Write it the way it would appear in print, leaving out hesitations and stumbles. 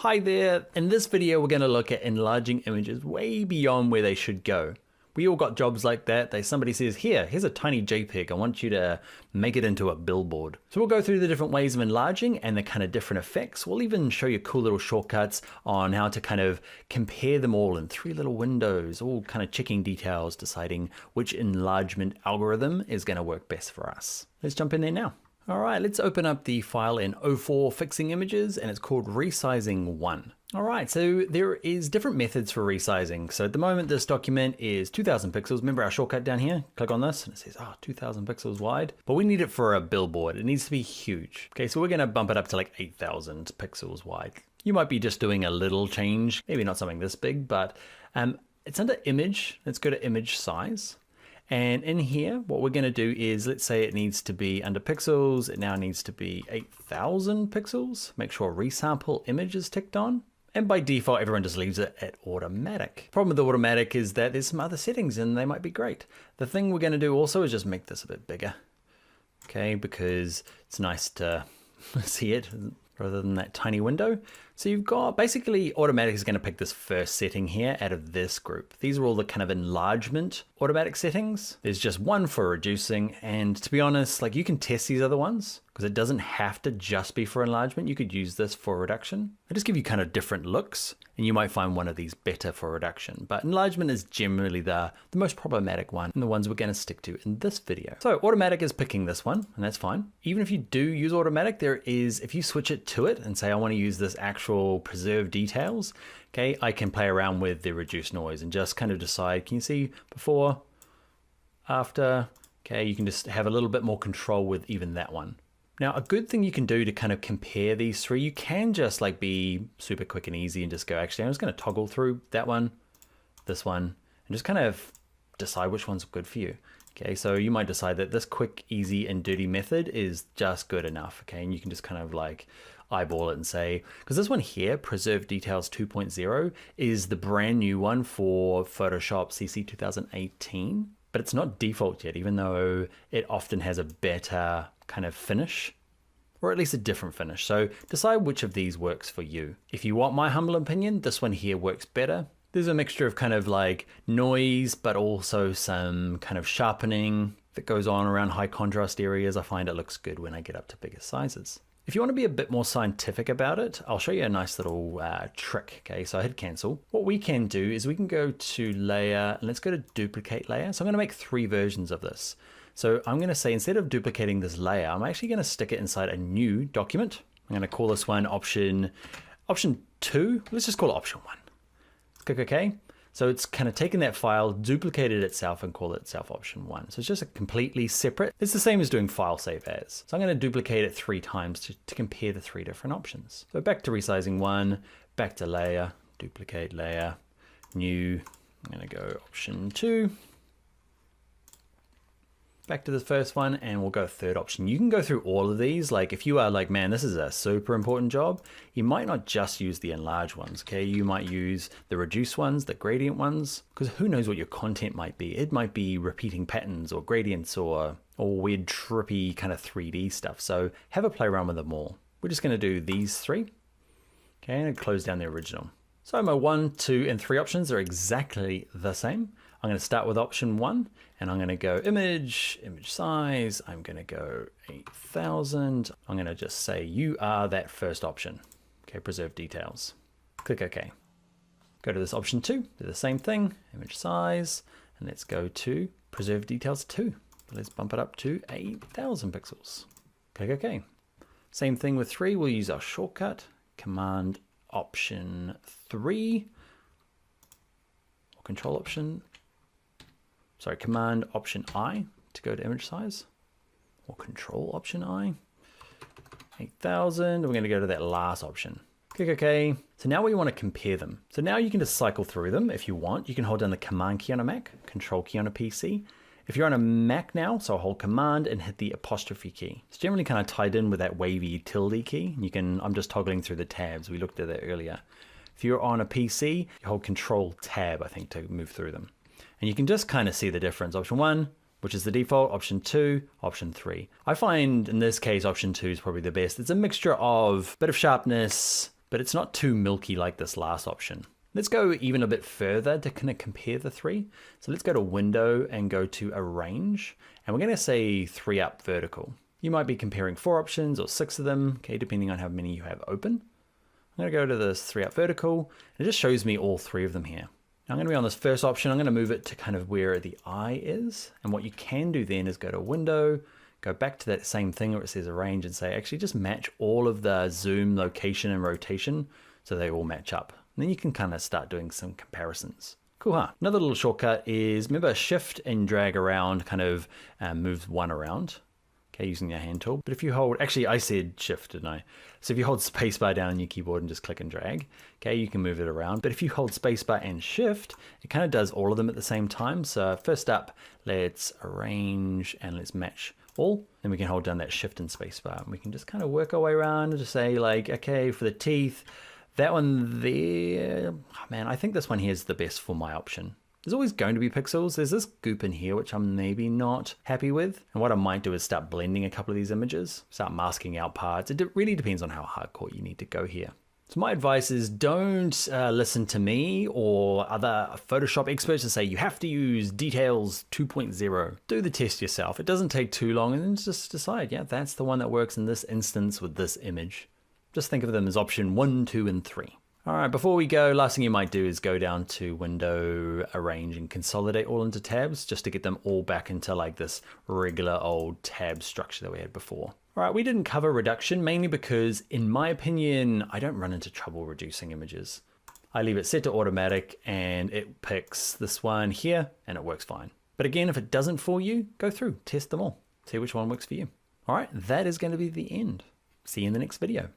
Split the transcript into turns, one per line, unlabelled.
Hi there, in this video we're going to look at enlarging images way beyond where they should go. We all got jobs like that. Somebody says, here's a tiny JPEG, I want you to make it into a billboard. So we'll go through the different ways of enlarging and the kind of different effects. We'll even show you cool little shortcuts on how to kind of compare them all in 3 little windows, all kind of checking details, deciding which enlargement algorithm is going to work best for us. Let's jump in there now. All right, let's open up the file in 04 fixing images, and it's called resizing 1. All right, so there is different methods for resizing. So at the moment, this document is 2000 pixels. Remember our shortcut down here? Click on this and it says, 2000 pixels wide, but we need it for a billboard. It needs to be huge. Okay, so we're gonna bump it up to like 8000 pixels wide. You might be just doing a little change, maybe not something this big, but it's under image. Let's go to image size. And in here, what we're gonna do is, let's say it needs to be under pixels, it now needs to be 8000 pixels. Make sure resample image is ticked on. And by default, everyone just leaves it at automatic. Problem with the automatic is that there's some other settings and they might be great. The thing we're gonna do also is just make this a bit bigger. Okay, because it's nice to see it rather than that tiny window. So you've got, basically automatic is gonna pick this first setting here out of this group. These are all the kind of enlargement automatic settings. There's just one for reducing, and to be honest, like you can test these other ones because it doesn't have to just be for enlargement. You could use this for reduction. I just give you kind of different looks, and you might find one of these better for reduction, but enlargement is generally the most problematic one and the ones we're gonna stick to in this video. So automatic is picking this one, and that's fine. Even if you do use automatic, if you switch it to it and say, I wanna use this actual preserve details, okay, I can play around with the reduce noise and just kind of decide, can you see before, after, okay, you can just have a little bit more control with even that one. Now, a good thing you can do to kind of compare these three, you can just like be super quick and easy and just go, actually, I'm just gonna toggle through that one, this one, and just kind of decide which one's good for you. Okay, so you might decide that this quick, easy, and dirty method is just good enough, okay? And you can just kind of like eyeball it and say, because this one here, Preserve Details 2.0, is the brand new one for Photoshop CC 2018, but it's not default yet, even though it often has a better kind of finish, or at least a different finish. So decide which of these works for you. If you want my humble opinion, this one here works better. There's a mixture of kind of like noise, but also some kind of sharpening that goes on around high contrast areas. I find it looks good when I get up to bigger sizes. If you want to be a bit more scientific about it, I'll show you a nice little trick. Okay, so I hit cancel. What we can do is we can go to layer, and let's go to duplicate layer. So I'm gonna make 3 versions of this. So I'm gonna say, instead of duplicating this layer, I'm actually gonna stick it inside a new document. I'm gonna call this one option 2. Let's just call it option 1. Click OK. So it's kind of taken that file, duplicated itself, and call it itself option 1. So it's just a completely separate, it's the same as doing file save as. So I'm going to duplicate it 3 times to compare the 3 different options. So back to resizing 1, back to layer, duplicate layer, new, I'm going to go option 2. Back to the first one, and we'll go third option. You can go through all of these. Like if you are like, man, this is a super important job, you might not just use the enlarge ones, okay? You might use the reduce ones, the gradient ones, because who knows what your content might be. It might be repeating patterns or gradients or weird trippy kind of 3D stuff. So have a play around with them all. We're just gonna do these 3, okay, and close down the original. So my 1, 2, and 3 options are exactly the same. I'm gonna start with option 1, and I'm gonna go image size, I'm gonna go 8000. I'm gonna just say you are that first option. Okay, preserve details. Click OK. Go to this option 2, do the same thing, image size, and let's go to preserve details 2. Let's bump it up to 8000 pixels. Click OK. Same thing with 3, we'll use our shortcut, Command option 3, or Control option, sorry, Command option I to go to image size, or Control option I, 8000, we're gonna go to that last option. Click OK. So now we wanna compare them. So now you can just cycle through them if you want. You can hold down the Command key on a Mac, Control key on a PC. If you're on a Mac now, so hold Command and hit the apostrophe key. It's generally kind of tied in with that wavy tilde key. I'm just toggling through the tabs. We looked at that earlier. If you're on a PC, you hold Control Tab, I think, to move through them. And you can just kind of see the difference. Option 1, which is the default, option 2, option 3. I find in this case, option 2 is probably the best. It's a mixture of a bit of sharpness, but it's not too milky like this last option. Let's go even a bit further to kind of compare the three. So let's go to Window and go to Arrange, and we're going to say 3 up vertical. You might be comparing 4 options or 6 of them, okay, depending on how many you have open. I'm going to go to this 3 up vertical, and it just shows me all 3 of them here. Now I'm going to be on this first option. I'm going to move it to kind of where the eye is, and what you can do then is go to Window, go back to that same thing where it says Arrange, and say actually just match all of the zoom, location, and rotation so they all match up. And then you can kind of start doing some comparisons. Cool, huh? Another little shortcut is, remember, shift and drag around kind of moves one around, okay, using your hand tool. But if you hold, actually I said shift, didn't I? So if you hold spacebar down on your keyboard and just click and drag, okay, you can move it around. But if you hold spacebar and shift, it kind of does all of them at the same time. So first up, let's arrange and let's match all. Then we can hold down that shift and spacebar, and we can just kind of work our way around and just say like, okay, for the teeth, that one there, oh man, I think this one here is the best for my option. There's always going to be pixels. There's this goop in here, which I'm maybe not happy with. And what I might do is start blending a couple of these images, start masking out parts. It really depends on how hardcore you need to go here. So my advice is don't listen to me or other Photoshop experts that say you have to use details 2.0. Do the test yourself. It doesn't take too long, and then just decide, yeah, that's the one that works in this instance with this image. Just think of them as option 1, 2, and 3. All right, before we go, last thing you might do is go down to Window, Arrange, and consolidate all into tabs just to get them all back into like this regular old tab structure that we had before. All right, we didn't cover reduction mainly because, in my opinion, I don't run into trouble reducing images. I leave it set to automatic and it picks this one here and it works fine. But again, if it doesn't for you, go through, test them all, see which one works for you. All right, that is going to be the end. See you in the next video.